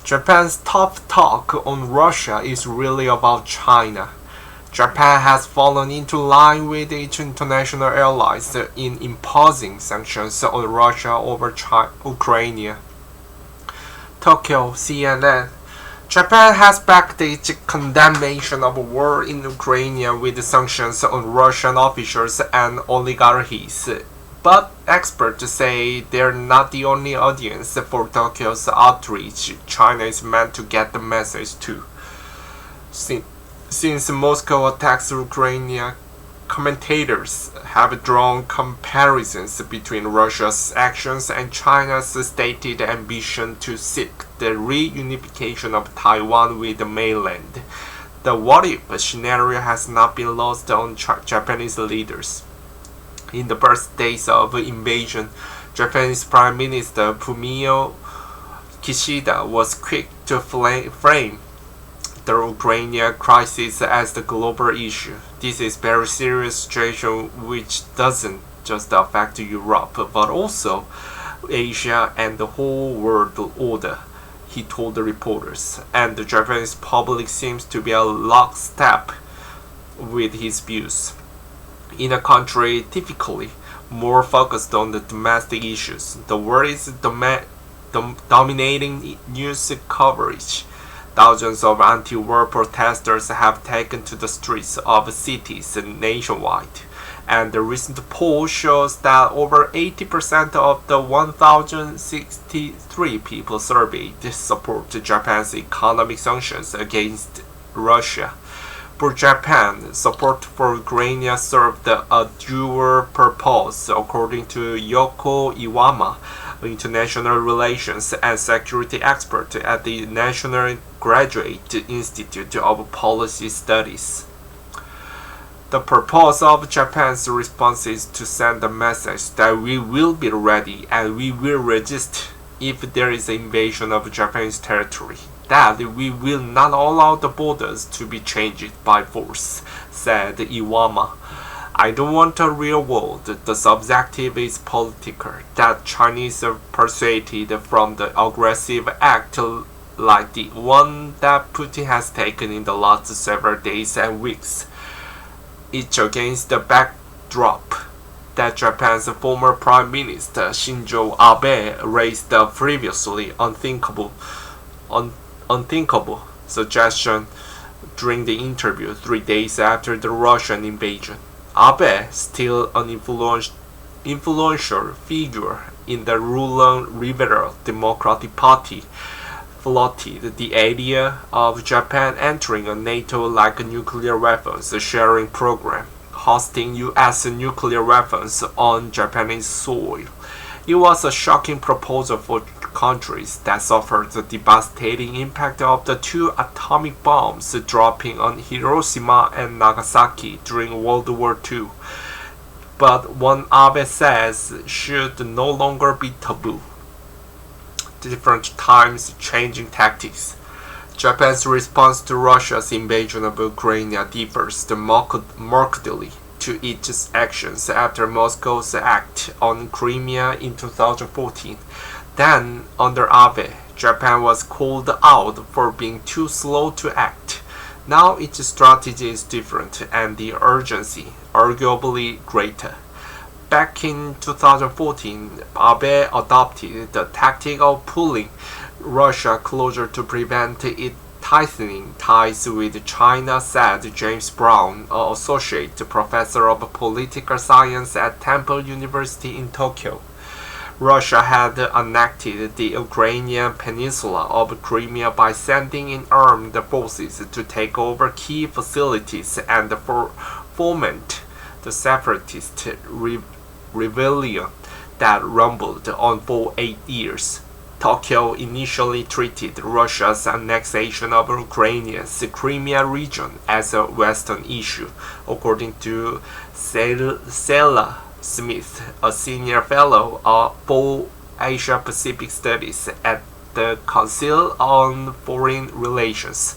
Japan's tough talk on Russia is really about China. Japan has fallen into line with its international allies in imposing sanctions on Russia over Ukraine. Tokyo, CNN. Japan has backed its condemnation of war in Ukraine with sanctions on Russian officials and oligarchs. But experts say they're not the only audience for Tokyo's outreach. China is meant to get the message too. Since Moscow attacks Ukraine, commentators have drawn comparisons between Russia's actions and China's stated ambition to seek the reunification of Taiwan with the mainland. The what-if scenario has not been lost on Japanese leaders. In the first days of invasion, Japanese Prime Minister Fumio Kishida was quick to frame the Ukraine crisis as the global issue. This is a very serious situation which doesn't just affect Europe but also Asia and the whole world order, he told the reporters, and the Japanese public seems to be a lockstep with his views. In a country typically more focused on the domestic issues, the world is dominating news coverage. Thousands of anti-war protesters have taken to the streets of cities nationwide, and the recent poll shows that over 80% of the 1,063 people surveyed support Japan's economic sanctions against Russia. For Japan, support for Ukraine served a dual purpose, according to Yoko Iwama, international relations and security expert at the National Graduate Institute of Policy Studies. The purpose of Japan's response is to send a message that we will be ready and we will resist if there is an invasion of Japanese territory, that we will not allow the borders to be changed by force, said Iwama. I don't want a real world. The subjective is political. That Chinese are persuaded from the aggressive act like the one that Putin has taken in the last several days and weeks. It's against the backdrop that Japan's former Prime Minister Shinzo Abe raised the previously unthinkable suggestion during the interview 3 days after the Russian invasion. Abe, still an influential figure in the ruling Liberal Democratic Party, floated the idea of Japan entering a NATO-like nuclear weapons sharing program, hosting U.S. nuclear weapons on Japanese soil. It was a shocking proposal for countries that suffered the devastating impact of the 2 atomic bombs dropping on Hiroshima and Nagasaki during World War II. But one Abe says should no longer be taboo. Different times, changing tactics. Japan's response to Russia's invasion of Ukraine differs markedly to its actions after Moscow's act on Crimea in 2014. Then, under Abe, Japan was called out for being too slow to act. Now its strategy is different and the urgency arguably greater. Back in 2014, Abe adopted the tactic of pulling Russia closer to prevent it tightening ties with China, said James Brown, an associate professor of political science at Temple University in Tokyo. Russia had annexed the Ukrainian peninsula of Crimea by sending in armed forces to take over key facilities and foment the separatist rebellion that rumbled on for 8 years. Tokyo initially treated Russia's annexation of Ukraine's Crimea region as a Western issue, according to Sela Smith, a senior fellow for Asia-Pacific Studies at the Council on Foreign Relations.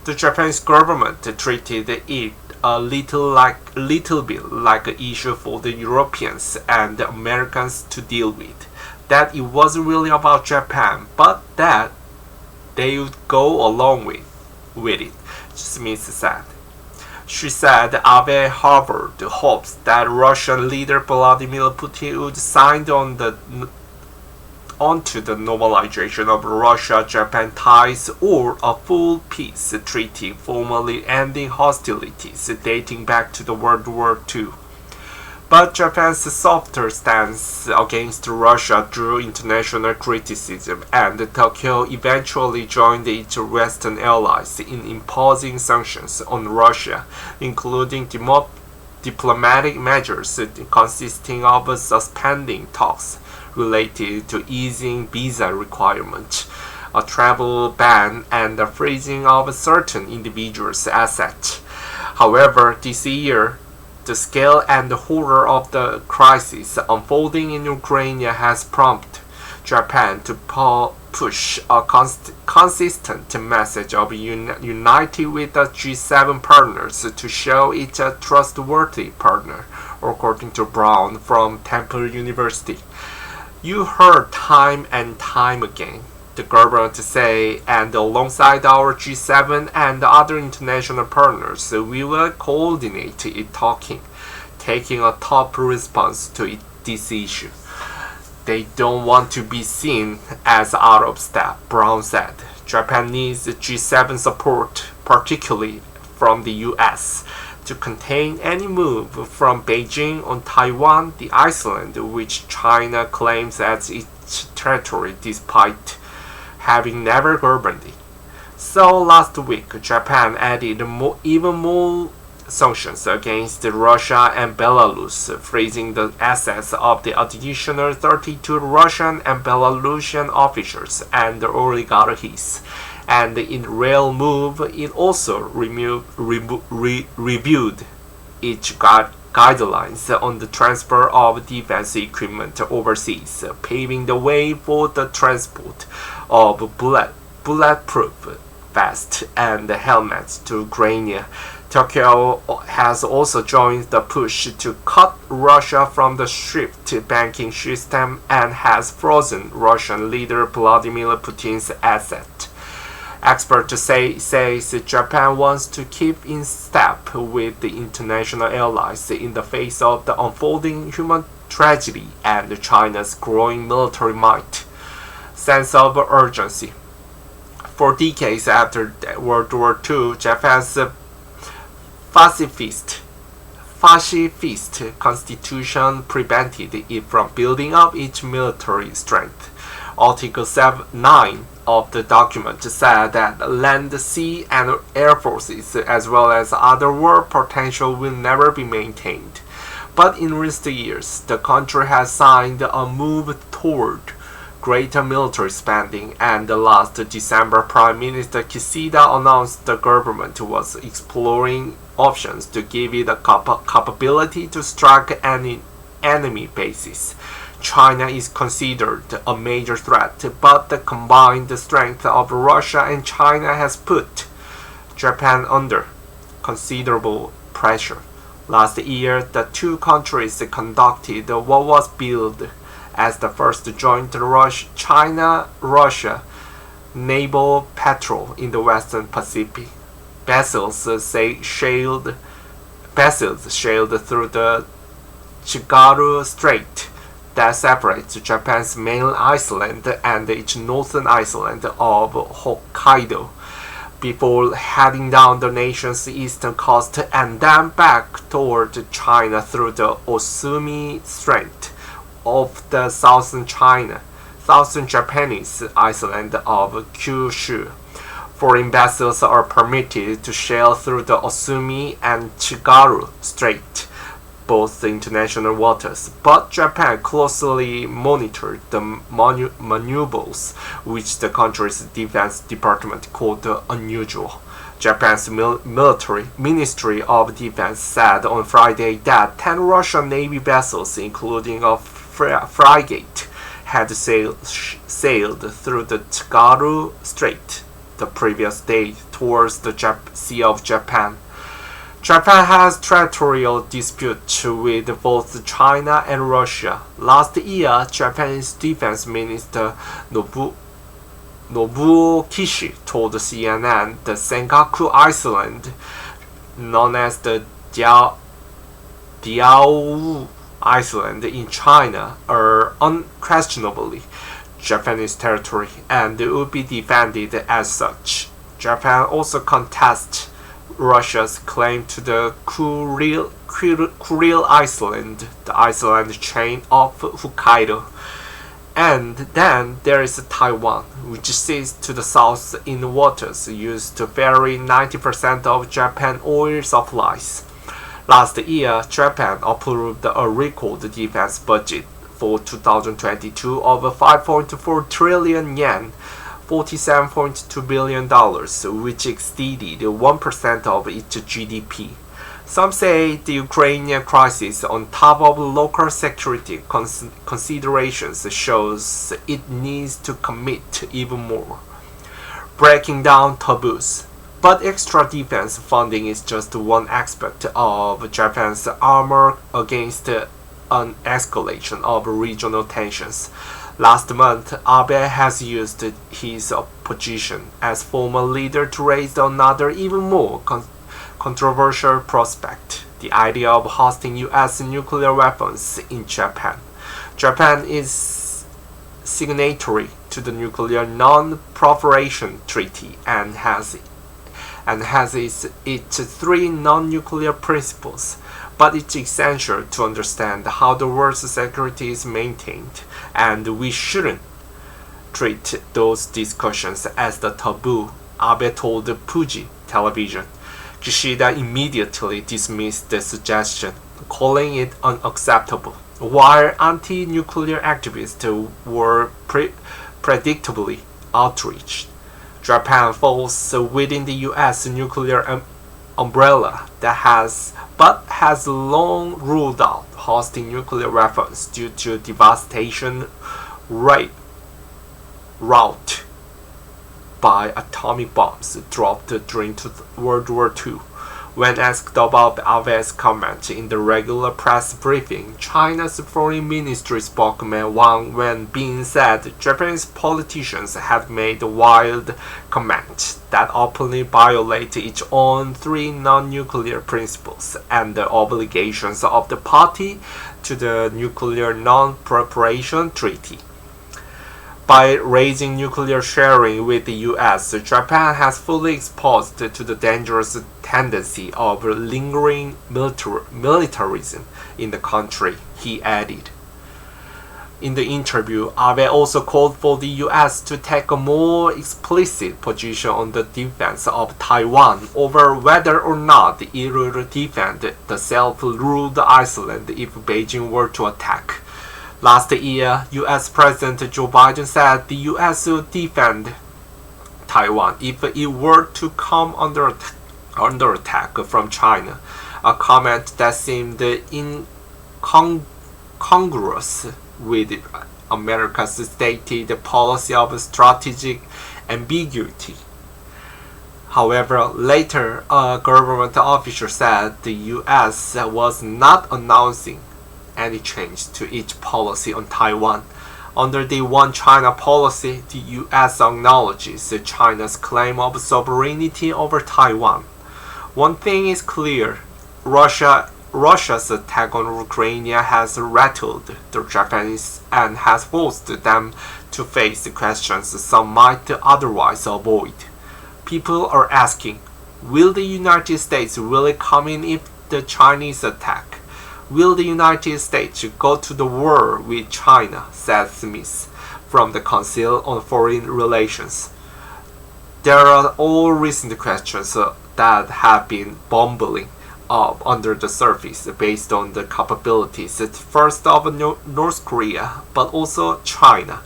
The Japanese government treated it a little bit like an issue for the Europeans and the Americans to deal with. That it wasn't really about Japan, but that they would go along with it, Smith said. She said Abe harbored hopes that Russian leader Vladimir Putin would sign onto the normalization of Russia-Japan ties or a full peace treaty formally ending hostilities dating back to the World War II. But Japan's softer stance against Russia drew international criticism, and Tokyo eventually joined its Western allies in imposing sanctions on Russia, including diplomatic measures consisting of suspending talks related to easing visa requirements, a travel ban, and the freezing of certain individuals' assets. However, this year, the scale and the horror of the crisis unfolding in Ukraine has prompted Japan to push a consistent message of unity with the G7 partners to show it a trustworthy partner, according to Brown from Temple University. You heard time and time again the government say, and alongside our G7 and other international partners, we will coordinate it taking a top response to this issue. They don't want to be seen as out of step, Brown said. Japan needs G7 support, particularly from the US, to contain any move from Beijing on Taiwan, the island which China claims as its territory despite having never governed it. So last week, Japan added even more sanctions against Russia and Belarus, freezing the assets of the additional 32 Russian and Belarusian officials and oligarchs. And in real move, it also reviewed its guidelines on the transfer of defense equipment overseas, paving the way for the transport of bulletproof vests and helmets to Ukraine. Tokyo has also joined the push to cut Russia from the SWIFT banking system and has frozen Russian leader Vladimir Putin's assets. Experts says Japan wants to keep in step with the international allies in the face of the unfolding human tragedy and China's growing military might. Sense of urgency. For decades after World War II, Japan's pacifist constitution prevented it from building up its military strength. Article 9 of the document said that land, sea, and air forces, as well as other war potential, will never be maintained. But in recent years, the country has signed a move toward greater military spending, and last December, Prime Minister Kishida announced the government was exploring options to give it the capability to strike any enemy bases. China is considered a major threat, but the combined strength of Russia and China has put Japan under considerable pressure. Last year, the two countries conducted what was billed as the first joint China-Russia naval patrol in the Western Pacific. Vessels sailed through the Tsugaru Strait that separates Japan's main island and its northern island of Hokkaido, before heading down the nation's eastern coast and then back toward China through the Osumi Strait of the southern Japanese island of Kyushu. Foreign vessels are permitted to sail through the Osumi and Tsugaru Strait, both international waters, but Japan closely monitored the maneuvers, which the country's defense department called unusual. Japan's Ministry of Defense said on Friday that 10 Russian Navy vessels, including a frigate, had sailed through the Tsugaru Strait the previous day towards the Sea of Japan. Japan has territorial disputes with both China and Russia. Last year, Japan's Defense Minister Nobuo Kishi told CNN the Senkaku Island, known as the Diaoyu Island in China, are unquestionably Japanese territory and would be defended as such. Japan also contests Russia's claim to the Kuril Island, the island chain of Hokkaido. And then there is Taiwan, which sits to the south in waters used to ferry 90% of Japan's oil supplies. Last year, Japan approved a record defense budget for 2022 of 5.4 trillion yen, $47.2 billion, which exceeded 1% of its GDP. Some say the Ukrainian crisis, on top of local security considerations, shows it needs to commit even more, breaking down taboos. But extra defense funding is just one aspect of Japan's armor against an escalation of regional tensions. Last month, Abe has used his position as former leader to raise another even more controversial prospect, the idea of hosting U.S. nuclear weapons in Japan. Japan is signatory to the Nuclear Non-Proliferation Treaty and has its three non-nuclear principles, but it's essential to understand how the world's security is maintained, and we shouldn't treat those discussions as the taboo, Abe told Fuji television. Kishida immediately dismissed the suggestion, calling it unacceptable, while anti-nuclear activists were predictably outraged. Japan falls within the U.S. nuclear umbrella that has long ruled out hosting nuclear weapons due to devastation wrought by atomic bombs dropped during World War II. When asked about Abe's comment in the regular press briefing, China's Foreign Ministry spokesman Wang Wenbin said Japanese politicians had made wild comments that openly violate its own three non-nuclear principles and the obligations of the party to the Nuclear Non-Proliferation Treaty. By raising nuclear sharing with the U.S., Japan has fully exposed to the dangerous tendency of lingering militarism in the country, he added. In the interview, Abe also called for the U.S. to take a more explicit position on the defense of Taiwan over whether or not it would defend the self-ruled island if Beijing were to attack. Last year, U.S. President Joe Biden said the U.S. would defend Taiwan if it were to come under attack from China, a comment that seemed incongruous with America's stated policy of strategic ambiguity. However, later, a government official said the U.S. was not announcing any change to its policy on Taiwan. Under the One China policy, the U.S. acknowledges China's claim of sovereignty over Taiwan. One thing is clear: Russia's attack on Ukraine has rattled the Japanese and has forced them to face questions some might otherwise avoid. People are asking, will the United States really come in if the Chinese attack? Will the United States go to the war with China, said Smith from the Council on Foreign Relations. There are all recent questions that have been bubbling up under the surface based on the capabilities first of North Korea, but also China.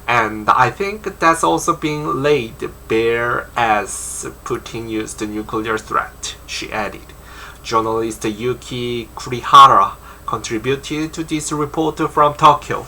And I think that's also being laid bare as Putin used the nuclear threat, she added. Journalist Yuki Kurihara contributed to this report from Tokyo.